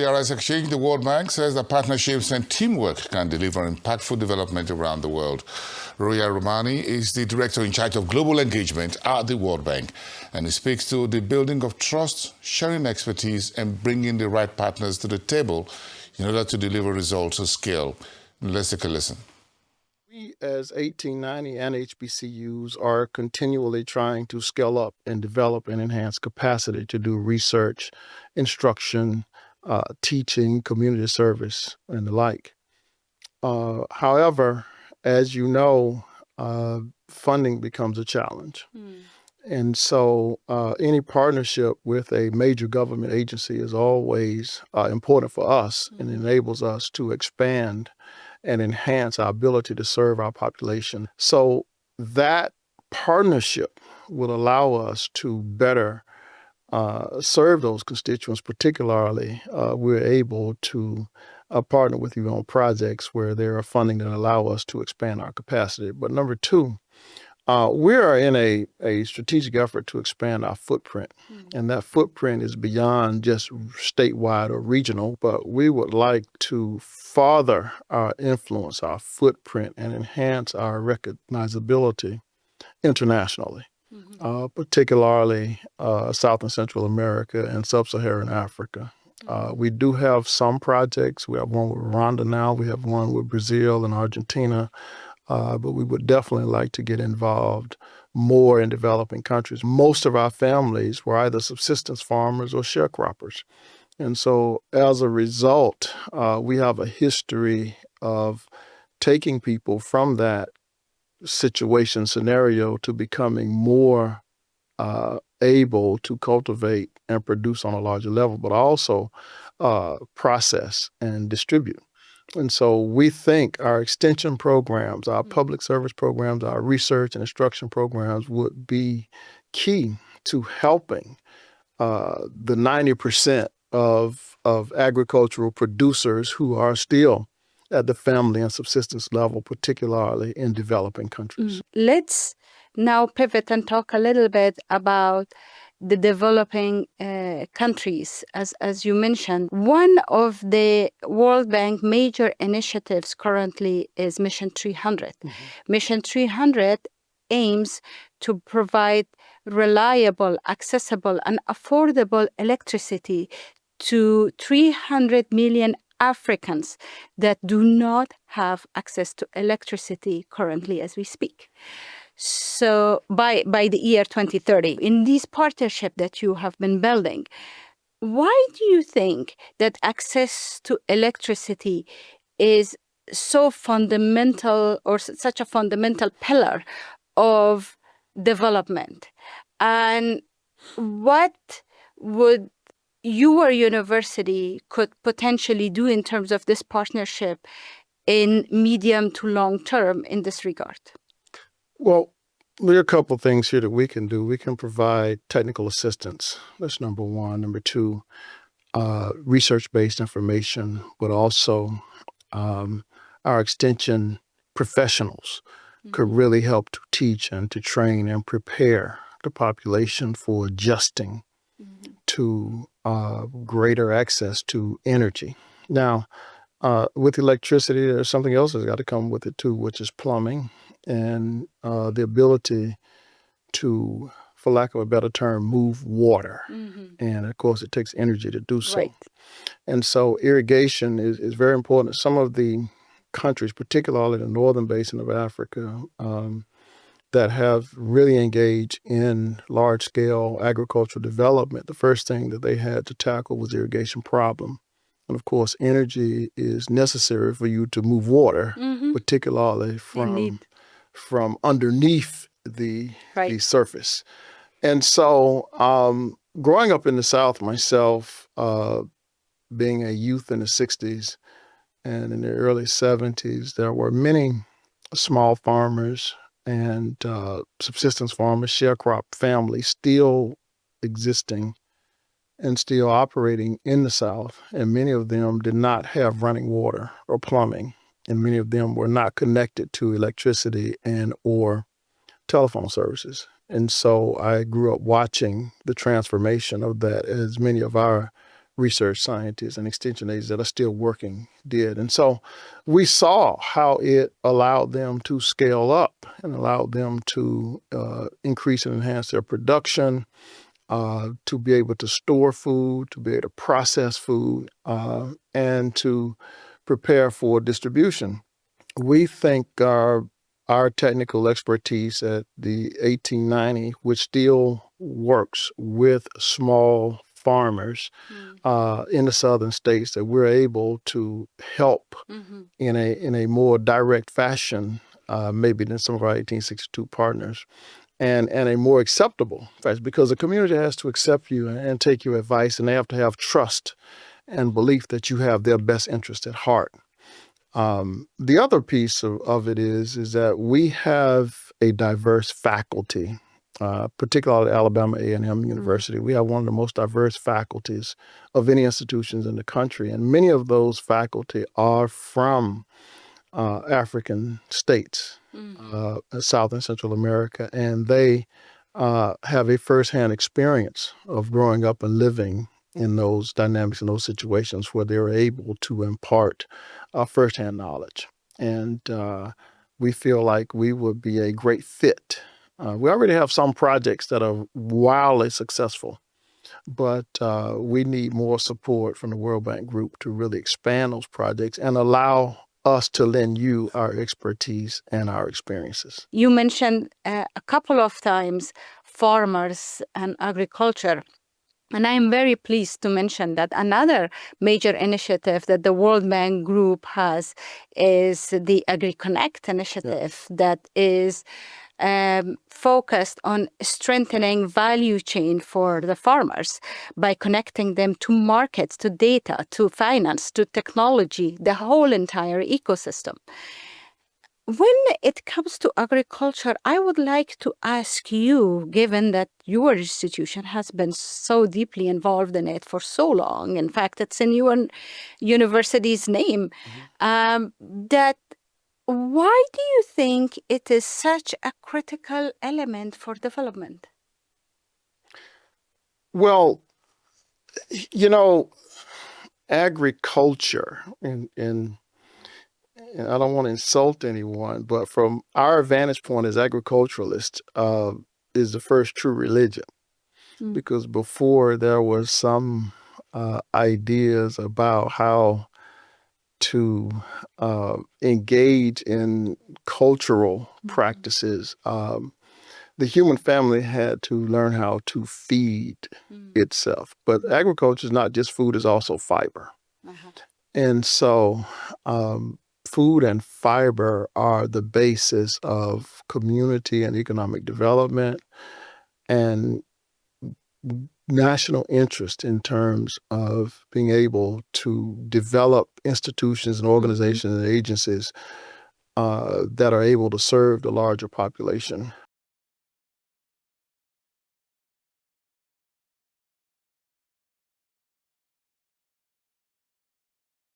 DRS Exchange, the World Bank says that partnerships and teamwork can deliver impactful development around the world. Roya Romani is the director in charge of global engagement at the World Bank, and he speaks to the building of trust, sharing expertise, and bringing the right partners to the table in order to deliver results at scale. Let's take a listen. We, as 1890 and HBCUs, are continually trying to scale up and develop and enhance capacity to do research, instruction, teaching, community service, and the like. However, as you know, funding becomes a challenge. And so any partnership with a major government agency is always important for us and enables us to expand and enhance our ability to serve our population. So that partnership will allow us to better serve those constituents. Particularly, we're able to partner with you on projects where there are funding that allow us to expand our capacity. But number two, we are in a strategic effort to expand our footprint, and that footprint is beyond just statewide or regional, but we would like to further our influence, our footprint, and enhance our recognizability internationally, particularly South and Central America and Sub-Saharan Africa. We do have some projects. We have one with Rwanda now. We have one with Brazil and Argentina. But we would definitely like to get involved more in developing countries. Most of our families were either subsistence farmers or sharecroppers. And so as a result, we have a history of taking people from that scenario to becoming more able to cultivate and produce on a larger level, but also process and distribute. And so we think our extension programs, our public service programs, our research and instruction programs would be key to helping the 90% of agricultural producers who are still at the family and subsistence level, particularly in developing countries. Let's now pivot and talk a little bit about the developing countries. As you mentioned, one of the World Bank major initiatives currently is Mission 300. Mission 300 aims to provide reliable, accessible, and affordable electricity to 300 million Africans that do not have access to electricity currently as we speak. So by the year 2030, in this partnership that you have been building, why do you think that access to electricity is so fundamental or such a fundamental pillar of development? And what would your university could potentially do in terms of this partnership in medium to long term in this regard? Well, there are a couple of things here that we can do. We can provide technical assistance. That's number one. Number two, research-based information, but also our extension professionals could really help to teach and to train and prepare the population for adjusting to greater access to energy. Now, with electricity, there's something else that's got to come with it too, which is plumbing and the ability to, for lack of a better term, move water. And of course, it takes energy to do so. Right. And so irrigation is very important. Some of the countries, particularly the northern basin of Africa, that have really engaged in large-scale agricultural development, the first thing that they had to tackle was the irrigation problem. And of course, energy is necessary for you to move water, particularly from underneath the surface. And so growing up in the South myself, being a youth in the 60s and in the early 70s, there were many small farmers and subsistence farmers, sharecrop families still existing and still operating in the South. And many of them did not have running water or plumbing. And many of them were not connected to electricity and or telephone services. And so I grew up watching the transformation of that as many of our research scientists and extension agents that are still working did. And so we saw how it allowed them to scale up and allowed them to increase and enhance their production, to be able to store food, to be able to process food, and to prepare for distribution. We think our technical expertise at the 1890, which still works with small farmers in the southern states, that we're able to help in a more direct fashion, maybe than some of our 1862 partners, and a more acceptable fashion, because the community has to accept you and take your advice, and they have to have trust and belief that you have their best interest at heart. The other piece of it is that we have a diverse faculty, particularly at Alabama A&M University. We have one of the most diverse faculties of any institutions in the country, and many of those faculty are from African states, South and Central America, and they have a firsthand experience of growing up and living in those dynamics, in those situations where they're able to impart firsthand knowledge. And we feel like we would be a great fit. We already have some projects that are wildly successful, but we need more support from the World Bank Group to really expand those projects and allow us to lend you our expertise and our experiences. You mentioned a couple of times farmers and agriculture. And I am very pleased to mention that another major initiative that the World Bank Group has is the AgriConnect initiative that is focused on strengthening value chain for the farmers by connecting them to markets, to data, to finance, to technology, the whole entire ecosystem. When it comes to agriculture, I would like to ask you, given that your institution has been so deeply involved in it for so long, in fact, it's in your university's name, that why do you think it is such a critical element for development? Well, agriculture, and I don't want to insult anyone, but from our vantage point as agriculturalists, is the first true religion. Because before there was some ideas about how to engage in cultural practices, the human family had to learn how to feed itself. But agriculture is not just food, it's also fiber. And so food and fiber are the basis of community and economic development and national interest in terms of being able to develop institutions and organizations and agencies that are able to serve the larger population